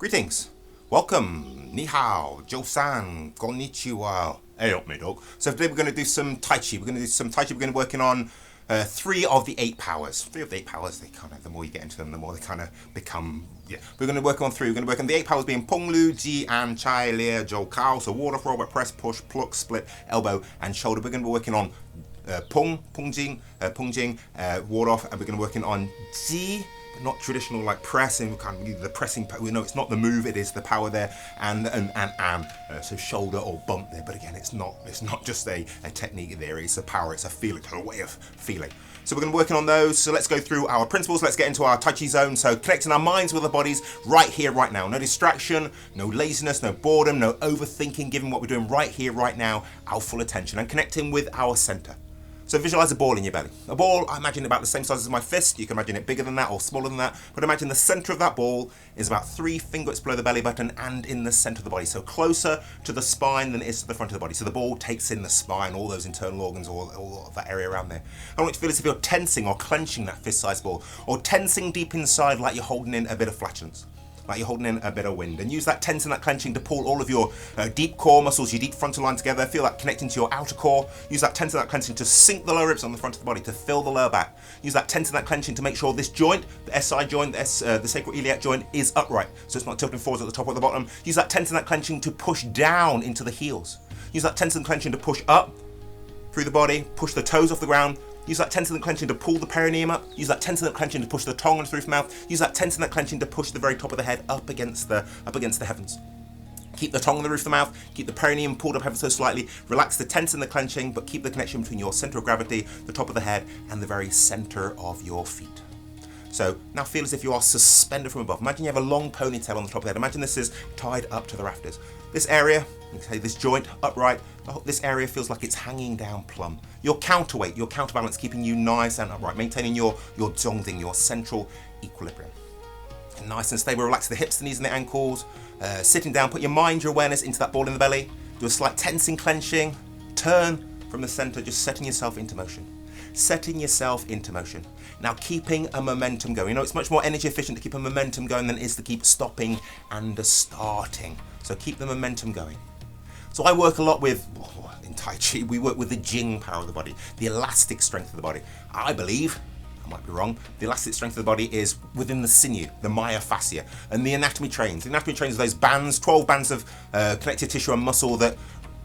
Greetings, welcome, ni hao, Joe-san, konnichiwa. Hey up, me dog. So today we're going to do some Tai Chi. We're going to be working on 3 of the 8 powers. 3 of the 8 powers, the more you get into them, the more they kind of become, We're going to work on 3. We're going to work on the 8 powers being Peng, Lu, Ji, and Chai, Lia, Zhou, Kao. So water, robot, press, push, pluck, split, elbow, and shoulder. We're going to be working on Peng, Jing, ward off, and we're going to be working on Ji. Not traditional like pressing, we can't do the pressing, we know it's not the move, it is the power there, and so shoulder or bump there, but again it's not just a technique there, it's a power, it's a feeling, a way of feeling. So we're going to be working on those, so let's go through our principles, let's get into our Tai Chi zone, so connecting our minds with our bodies right here, right now, no distraction, no laziness, no boredom, no overthinking, giving what we're doing right here, right now, our full attention, and connecting with our center. So visualize a ball in your belly. A ball, I imagine about the same size as my fist. You can imagine it bigger than that or smaller than that. But imagine the center of that ball is about 3 fingers below the belly button and in the center of the body. So closer to the spine than it is to the front of the body. So the ball takes in the spine, all those internal organs, all of that area around there. I want you to feel as if you're tensing or clenching that fist-sized ball. Or tensing deep inside like you're holding in a bit of flatulence. Like you're holding in a bit of wind, and use that tense and that clenching to pull all of your deep core muscles, your deep frontal line together. Feel that connecting to your outer core. Use that tense and that clenching to sink the lower ribs on the front of the body, to fill the lower back. Use that tense and that clenching to make sure this joint, the SI joint, the sacroiliac joint, is upright, so it's not tilting forwards at the top or the bottom. Use that tense and that clenching to push down into the heels. Use that tense and clenching to push up through the body, push the toes off the ground. Use that tense and that clenching to pull the perineum up. Use that tense and that clenching to push the tongue onto the roof of the mouth. Use that tense and that clenching to push the very top of the head up against the heavens. Keep the tongue on the roof of the mouth. Keep the perineum pulled up ever so slightly. Relax the tense and the clenching, but keep the connection between your center of gravity, the top of the head, and the very center of your feet. So now feel as if you are suspended from above. Imagine you have a long ponytail on the top of the head. Imagine this is tied up to the rafters. This area, okay, this joint upright, this area feels like it's hanging down plumb. Your counterweight, your counterbalance, keeping you nice and upright, maintaining your zongding, your central equilibrium. And nice and stable, relax the hips, the knees and the ankles. Sitting down, put your mind, your awareness into that ball in the belly. Do a slight tensing, clenching. Turn from the center, just setting yourself into motion. Setting yourself into motion. Now keeping a momentum going. You know, it's much more energy efficient to keep a momentum going than it is to keep stopping and starting. So keep the momentum going. So I work a lot with, in Tai Chi, we work with the Jing power of the body, the elastic strength of the body. I believe, I might be wrong, the elastic strength of the body is within the sinew, the myofascia, and the anatomy trains. The anatomy trains are those bands, 12 bands of connective tissue and muscle that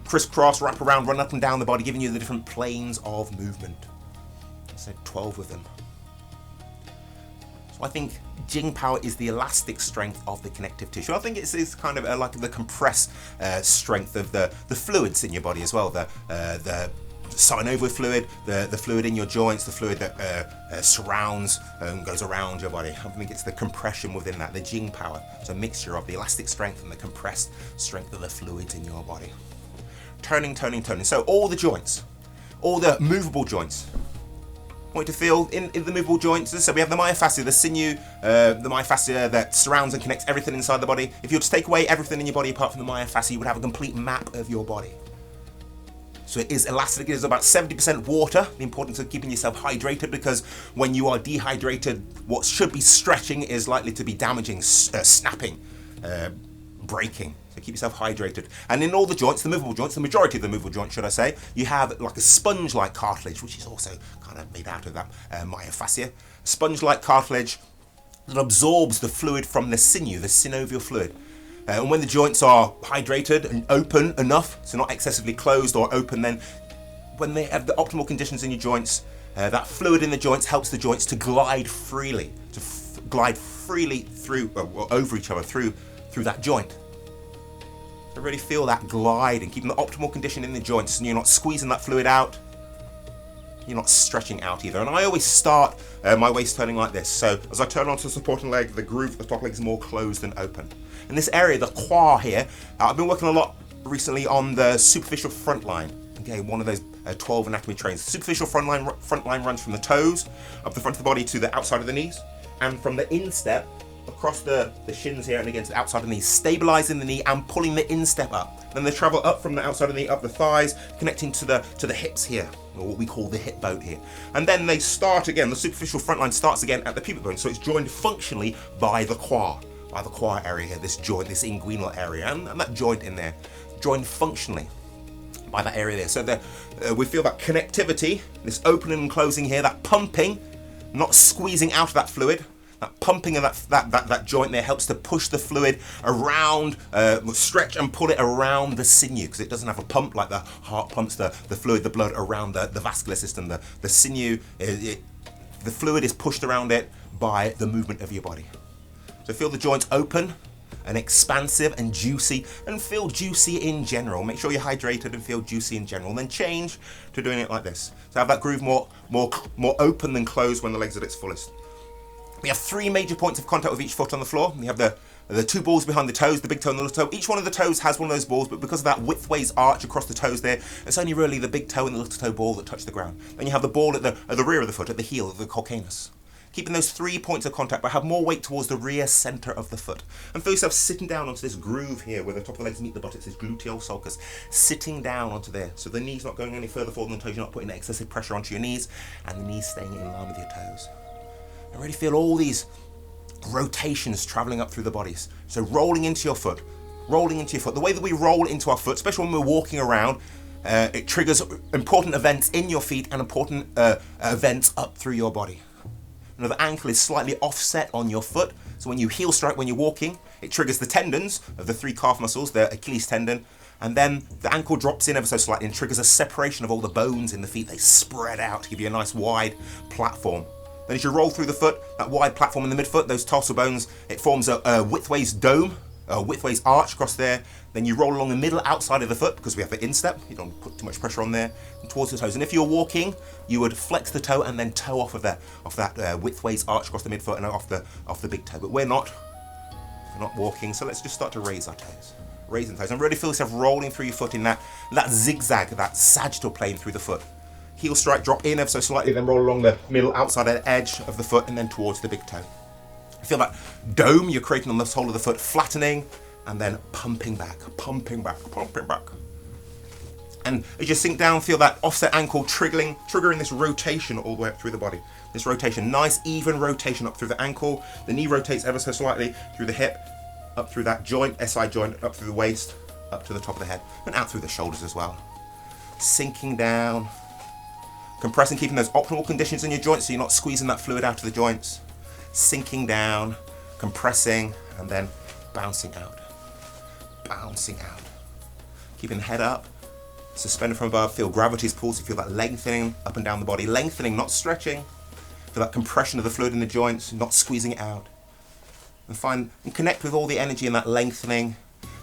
crisscross, wrap around, run up and down the body, giving you the different planes of movement. I said 12 of them. So I think Jing power is the elastic strength of the connective tissue. I think it's kind of like the compressed strength of the fluids in your body as well. The synovial fluid, the fluid in your joints, the fluid that surrounds and goes around your body. I think it's the compression within that, the Jing power. So a mixture of the elastic strength and the compressed strength of the fluids in your body. Turning. So all the joints, all the movable joints. I want you to feel in the movable joints. So we have the myofascia, the sinew, the myofascia that surrounds and connects everything inside the body. If you were to take away everything in your body apart from the myofascia, you would have a complete map of your body. So it is elastic, it is about 70% water. The importance of keeping yourself hydrated, because when you are dehydrated, what should be stretching is likely to be damaging, snapping, breaking. So keep yourself hydrated. And in all the joints, the movable joints, the majority of the movable joints, should I say, you have like a sponge-like cartilage, which is also kind of made out of that myofascia. Sponge-like cartilage that absorbs the fluid from the sinew, the synovial fluid. And when the joints are hydrated and open enough, so not excessively closed or open, then when they have the optimal conditions in your joints, that fluid in the joints helps the joints to glide freely, through, or over each other, through that joint. So really feel that glide and keeping the optimal condition in the joints, and you're not squeezing that fluid out, you're not stretching out either. And I always start my waist turning like this. So as I turn onto the supporting leg, the groove of the top leg is more closed and open. In this area, the quad here, I've been working a lot recently on the superficial front line. Okay, one of those 12 anatomy trains. The superficial front line runs from the toes up the front of the body to the outside of the knees, and from the instep across the shins here and against the outside of the knee, stabilizing the knee and pulling the instep up. Then they travel up from the outside of the knee, up the thighs, connecting to the hips here, or what we call the hip bone here. And then they start again, the superficial front line starts again at the pubic bone, so it's joined functionally by the quad, by the quad area here, this joint, this inguinal area, and that joint in there, joined functionally by that area there. So we feel that connectivity, this opening and closing here, that pumping, not squeezing out of that fluid. That pumping of that joint there helps to push the fluid around, stretch and pull it around the sinew, because it doesn't have a pump like the heart pumps the fluid, the blood around the vascular system. The sinew, the fluid is pushed around it by the movement of your body. So feel the joints open and expansive and juicy, and feel juicy in general. Make sure you're hydrated and feel juicy in general. Then change to doing it like this. So have that groove more open than closed when the leg's at its fullest. We have 3 major points of contact with each foot on the floor. We have the 2 balls behind the toes, the big toe and the little toe. Each one of the toes has one of those balls, but because of that widthways arch across the toes there, it's only really the big toe and the little toe ball that touch the ground. Then you have the ball at the rear of the foot, at the heel of the calcaneus. Keeping those 3 points of contact, but have more weight towards the rear center of the foot. And feel yourself sitting down onto this groove here where the top of the legs meet the buttocks, this gluteal sulcus, sitting down onto there. So the knees not going any further forward than the toes, you're not putting excessive pressure onto your knees, and the knees staying in line with your toes. And really feel all these rotations traveling up through the bodies. So rolling into your foot, rolling into your foot. The way that we roll into our foot, especially when we're walking around, it triggers important events in your feet and important events up through your body. Now the ankle is slightly offset on your foot, so when you heel strike when you're walking, it triggers the tendons of the 3 calf muscles, the Achilles tendon, and then the ankle drops in ever so slightly and triggers a separation of all the bones in the feet. They spread out to give you a nice wide platform. Then as you roll through the foot, that wide platform in the midfoot, those tarsal bones, it forms a widthways dome, a widthways arch across there. Then you roll along the middle outside of the foot, because we have the instep, you don't put too much pressure on there, and towards the toes. And if you're walking, you would flex the toe and then toe off of that widthways arch across the midfoot and off the big toe. But we're not walking, so let's just start to raise our toes. Raising toes, and really feel yourself rolling through your foot in that zigzag, that sagittal plane through the foot. Heel strike, drop in ever so slightly, then roll along the middle outside edge of the foot and then towards the big toe. Feel that dome you're creating on the sole of the foot, flattening and then pumping back, pumping back, pumping back. And as you sink down, feel that offset ankle triggering this rotation all the way up through the body. This rotation, nice even rotation up through the ankle. The knee rotates ever so slightly through the hip, up through that joint, SI joint, up through the waist, up to the top of the head, and out through the shoulders as well. Sinking down. Compressing, keeping those optimal conditions in your joints so you're not squeezing that fluid out of the joints. Sinking down, compressing, and then bouncing out. Bouncing out. Keeping the head up, suspended from above. Feel gravity's pull, so you feel that lengthening up and down the body. Lengthening, not stretching. Feel that compression of the fluid in the joints, not squeezing it out. And connect with all the energy in that lengthening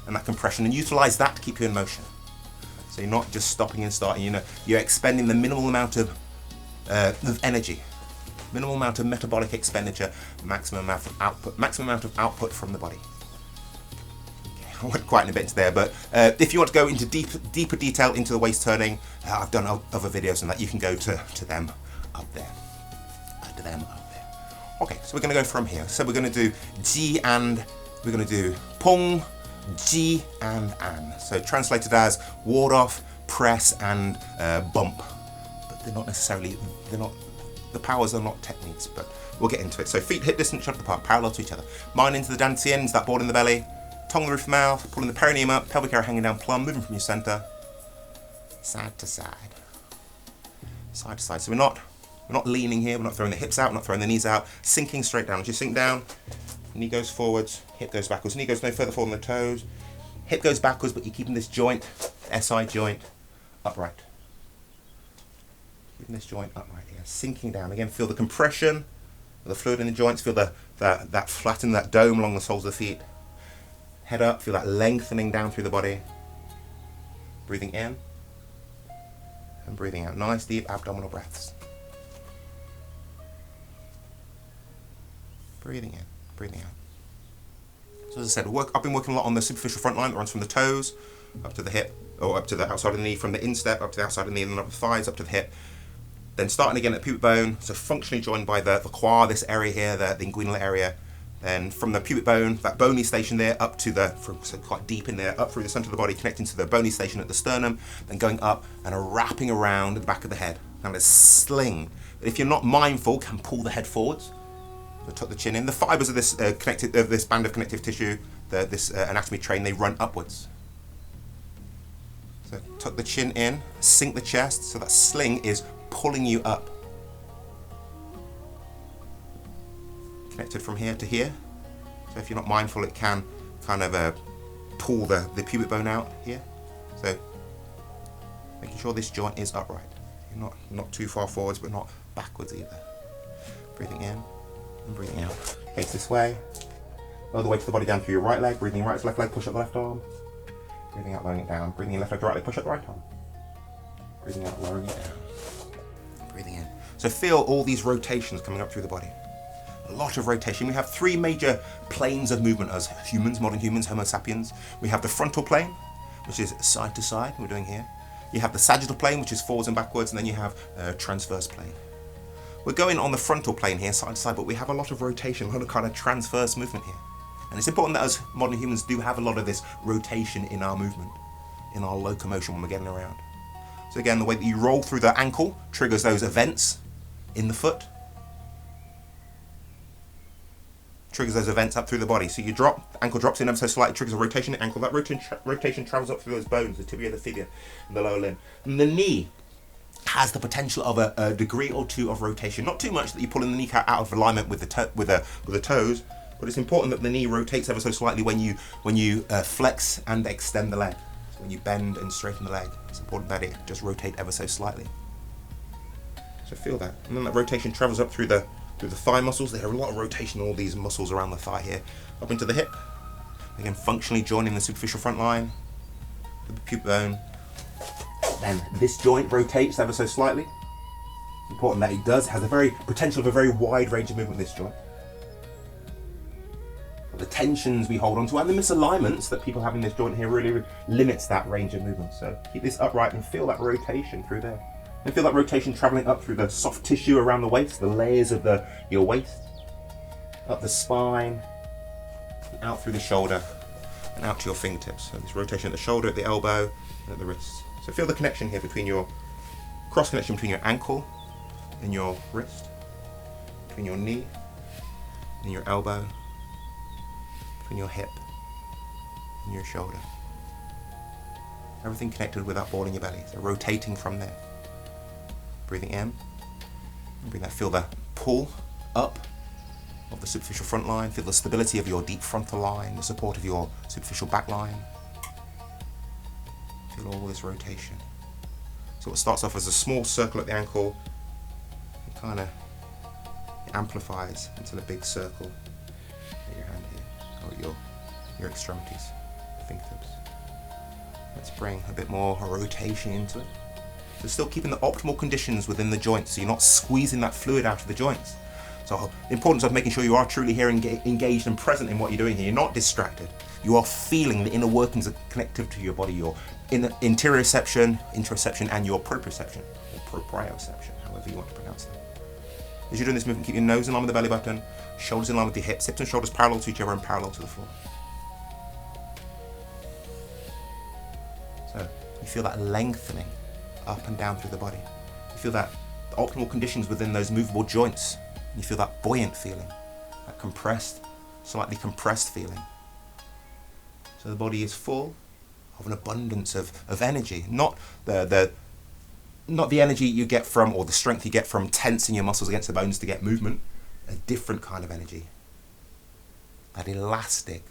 and that compression, and utilize that to keep you in motion. So you're not just stopping and starting, you're expending the minimal amount of energy, minimal amount of metabolic expenditure, maximum amount of output from the body. Okay, I went quite a bit into there, but if you want to go into deeper detail into the waist turning, I've done other videos on that. You can go to them up there. Okay, so we're going to go from here. So we're going to do Ji and we're going to do Peng, Ji and An. So translated as ward off, press and bump. But they're not necessarily, the powers are not techniques, but we'll get into it. So feet hip distance apart, parallel to each other. Mind into the dantians, that ball in the belly. Tongue on the roof of the mouth, pulling the perineum up, pelvic area hanging down plumb, moving from your center. Side to side. Side to side. So we're not leaning here, we're not throwing the hips out, we're not throwing the knees out. Sinking straight down. As you sink down, knee goes forwards, hip goes backwards. Knee goes no further forward than the toes. Hip goes backwards, but you're keeping this joint, SI joint, upright. Keeping this joint upright here. Sinking down. Again, feel the compression of the fluid in the joints. Feel that flatten, that dome along the soles of the feet. Head up. Feel that lengthening down through the body. Breathing in and breathing out. Nice deep abdominal breaths. Breathing in, breathing out. So as I said, I've been working a lot on the superficial front line that runs from the toes up to the hip, or up to the outside of the knee, from the instep up to the outside of the knee, and then up the thighs, up to the hip. Then starting again at the pubic bone, so functionally joined by the quad, this area here, the inguinal area. Then from the pubic bone, that bony station there, up to so quite deep in there, up through the center of the body, connecting to the bony station at the sternum, then going up and wrapping around the back of the head. Now let's sling. But if you're not mindful, can pull the head forwards. So tuck the chin in. The fibers of this this band of connective tissue, this anatomy train, they run upwards. So tuck the chin in, sink the chest, so that sling is pulling you up. Connected from here to here. So if you're not mindful, it can kind of pull the pubic bone out here. So making sure this joint is upright. You're not too far forwards, but not backwards either. Breathing in and breathing out. Face this way. Lower the weight of the body down through your right leg. Breathing in right to left leg, push up the left arm. Breathing out, lowering it down. Breathing in left leg to right leg, push up the right arm. Breathing out, lowering it down. Breathing in. So feel all these rotations coming up through the body. A lot of rotation. We have three major planes of movement as humans, modern humans, Homo sapiens. We have the frontal plane, which is side to side, we're doing here. You have the sagittal plane, which is forwards and backwards, and then you have transverse plane. We're going on the frontal plane here, side to side, but we have a lot of rotation, a lot of kind of transverse movement here. And it's important that as modern humans do have a lot of this rotation in our movement, in our locomotion when we're getting around. So again, the way that you roll through the ankle triggers those events in the foot. Triggers those events up through the body. So you drop, the ankle drops in ever so slightly, triggers a rotation in the ankle. That rotation travels up through those bones, the tibia, the fibula, and the lower limb. And the knee has the potential of a degree or two of rotation. Not too much that you pull in the kneecap out of alignment with the toes, but it's important that the knee rotates ever so slightly when you flex and extend the leg. So when you bend and straighten the leg, it's important that it just rotate ever so slightly. So feel that. And then that rotation travels up through the thigh muscles. There are a lot of rotation in all these muscles around the thigh here. Up into the hip. Again, functionally joining the superficial front line, the pubic bone. Then this joint rotates ever so slightly. It's important that it does. It has a very potential of a very wide range of movement, this joint. But the tensions we hold on to and the misalignments that people have in this joint here really limits that range of movement. So keep this upright and feel that rotation through there. And feel that rotation traveling up through the soft tissue around the waist, the layers of your waist, up the spine, and out through the shoulder, and out to your fingertips. So this rotation at the shoulder, at the elbow, and at the wrist. So feel the connection here between your cross connection between your ankle and your wrist, between your knee and your elbow, between your hip and your shoulder. Everything connected with that ball in your belly. So rotating from there. Breathing in, breathing out. Feel the pull up of the superficial front line. Feel the stability of your deep frontal line, the support of your superficial back line. Feel all this rotation. So it starts off as a small circle at the ankle, it kind of amplifies into the big circle at your hand here, or your extremities, fingertips. Let's bring a bit more rotation into it. So still keeping the optimal conditions within the joints, so you're not squeezing that fluid out of the joints. So the importance of making sure you are truly here engaged and present in what you're doing here. You're not distracted. You are feeling the inner workings of connective to your body, your interoception, interoception, and your proprioception, or proprioception, however you want to pronounce that. As you're doing this movement, keep your nose in line with the belly button, shoulders in line with your hips and shoulders parallel to each other and parallel to the floor. So you feel that lengthening up and down through the body. You feel that the optimal conditions within those movable joints. You feel that buoyant feeling, that compressed, slightly compressed feeling. So the body is full of an abundance of energy, not the energy you get from, or the strength you get from tensing your muscles against the bones to get movement, a different kind of energy. That elastic,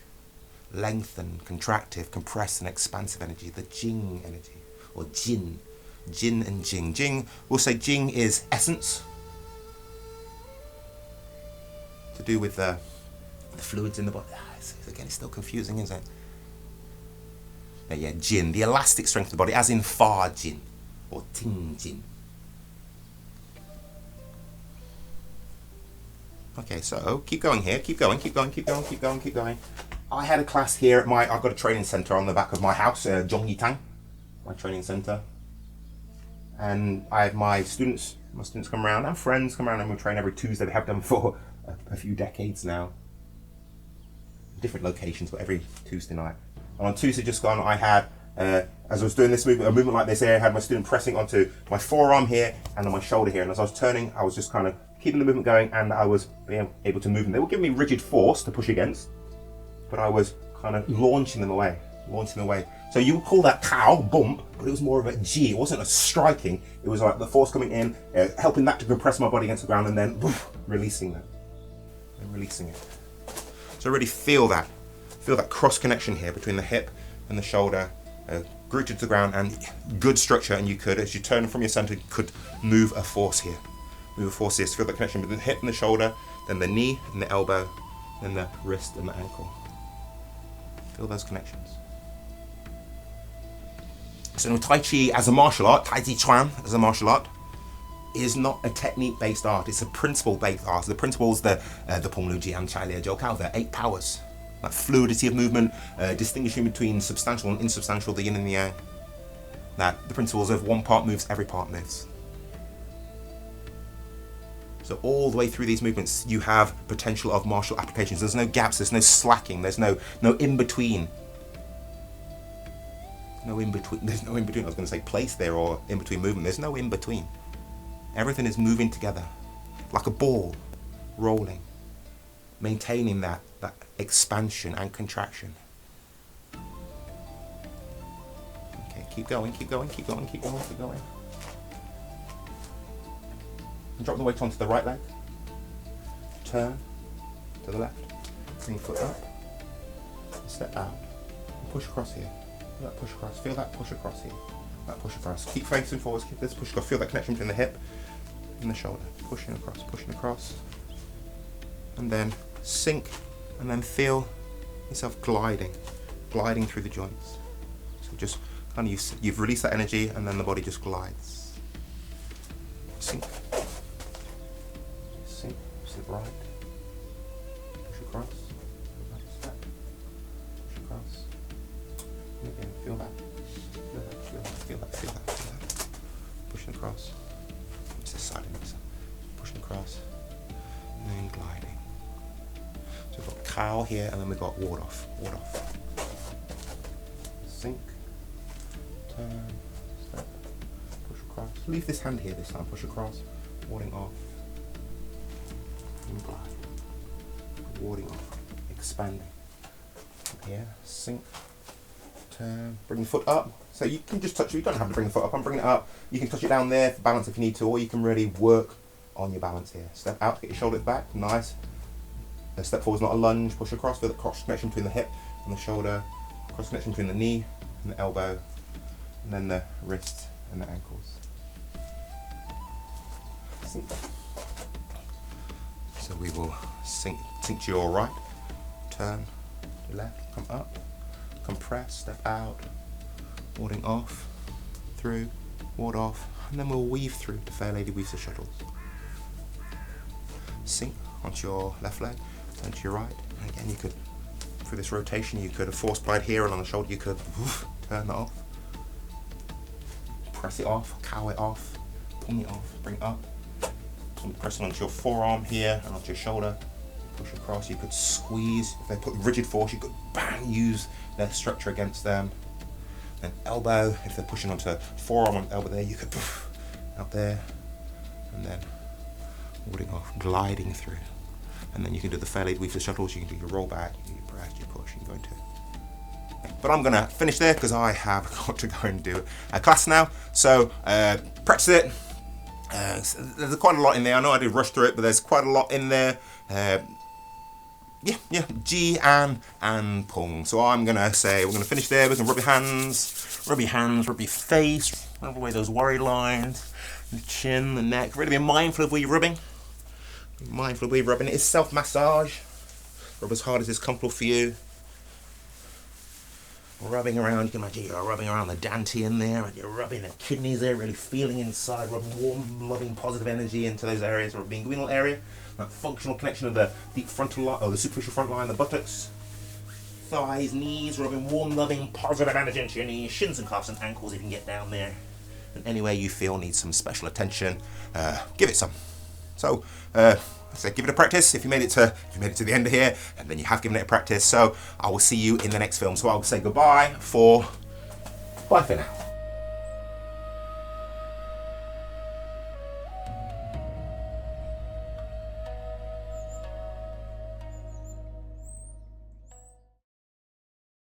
lengthened, contractive, compressed and expansive energy, the Jing energy, or Jin. Jin and Jing. Jing, we'll say Jing is essence, to do with the fluids in the body. Again, it's still confusing, isn't it? Yeah, Jin, the elastic strength of the body, as in Fa Jin, or Ting Jin. Okay, so keep going here, keep going. I had a class here at I've got a training centre on the back of my house, Zhongyitang, my training centre. And I have my students come around, and friends come around, and we train every Tuesday. We have done for a few decades now. Different locations, but every Tuesday night. And on Tuesday just gone, I had, as I was doing this movement, a movement like this here, I had my student pressing onto my forearm here and on my shoulder here. And as I was turning, I was just kind of keeping the movement going, and I was being able to move them. They were giving me rigid force to push against, but I was kind of launching them away. So you would call that cow bump, but it was more of a G. It wasn't a striking. It was like the force coming in, helping that to compress my body against the ground, and then woof, releasing that, and releasing it. So really feel that cross connection here between the hip and the shoulder, rooted to the ground, and good structure. And you could, as you turn from your center, you could move a force here. So feel the connection between the hip and the shoulder, then the knee and the elbow, then the wrist and the ankle. Feel those connections. So Tai Chi as a martial art, Tai Chi Chuan as a martial art, is not a technique-based art. It's a principle-based art. So the principles, the Peng Lu Jian Chai Lia Jiu Kao, the 8 powers, that fluidity of movement, distinguishing between substantial and insubstantial, the yin and the yang. That the principles of one part moves, every part moves. So all the way through these movements, you have potential of martial applications. There's no gaps, there's no slacking, there's no in-between. There's no in-between. I was going to say place there or in-between movement. There's no in-between. Everything is moving together like a ball, rolling, maintaining that expansion and contraction. Okay, keep going. And drop the weight onto the right leg. Turn to the left. Bring your foot up. Step out. And push across here. Feel that push across. Feel that push across here. That push across. Keep facing forwards. Keep this push across. Feel that connection between the hip and the shoulder. Pushing across. And then sink. And then feel yourself gliding through the joints. So just kind of you've released that energy, and then the body just glides. Sink. Step right. Push across. Step. Push across. And again, feel that. Feel that. Pushing across. It's this side of it. Pushing across. And then gliding. So we've got cow here, and then we've got ward off. Sink. Turn. Step. Push across. Leave this hand here this time. Push across. Warding off. And glide. Warding off. Expanding. Here. Sink. Turn. Bring the foot up. So you can just touch it. You don't have to bring the foot up. I'm bringing it up. You can touch it down there for balance if you need to, or you can really work on your balance here. Step out. Get your shoulders back. Nice. A step forward is not a lunge. Push across. Feel the cross connection between the hip and the shoulder. Cross connection between the knee and the elbow. And then the wrist and the ankles. Sink. So we will sink to your right. Turn to left. Come up. Compress. Step out. Warding off. Through. Ward off. And then we'll weave through. The Fair Lady weaves the shuttles. Sink onto your left leg. Turn to your right. And again, you could, through this rotation, you could have force glide here, and on the shoulder you could turn that off. Press it off, cow it off, pull it off, bring it up. Press it onto your forearm here and onto your shoulder. Push across, you could squeeze. If they put rigid force, you could bang, use their structure against them. Then elbow, if they're pushing onto forearm and elbow there, you could out there. And then warding off, gliding through. And then you can do the Fair Lady weave the shuttles, you can do your roll back, you do your press, your push, you can go into. But I'm gonna finish there because I have got to go and do a class now. So practice it. There's quite a lot in there. I know I did rush through it, but there's quite a lot in there. Yeah, Ji, An, and Peng. So I'm gonna say we're gonna finish there. We're gonna rub your hands, rub your face, rub away those worry lines, the chin, the neck. Really be mindful of where you're rubbing. Mindful of where you're rubbing. It is self-massage. Rub as hard as is comfortable for you. Rubbing around, you can imagine you're rubbing around the dantian in there, and you're rubbing the kidneys there, really feeling inside, rubbing warm, loving, positive energy into those areas, rubbing inguinal area, that functional connection of the deep frontal line, or the superficial front line, the buttocks, thighs, knees, rubbing warm, loving, positive energy into your knees, shins and calves and ankles if you can get down there. And anywhere you feel needs some special attention, give it some. So, so give it a practice. If you made it to the end of here, and then you have given it a practice. So I will see you in the next film. So I will say bye for now.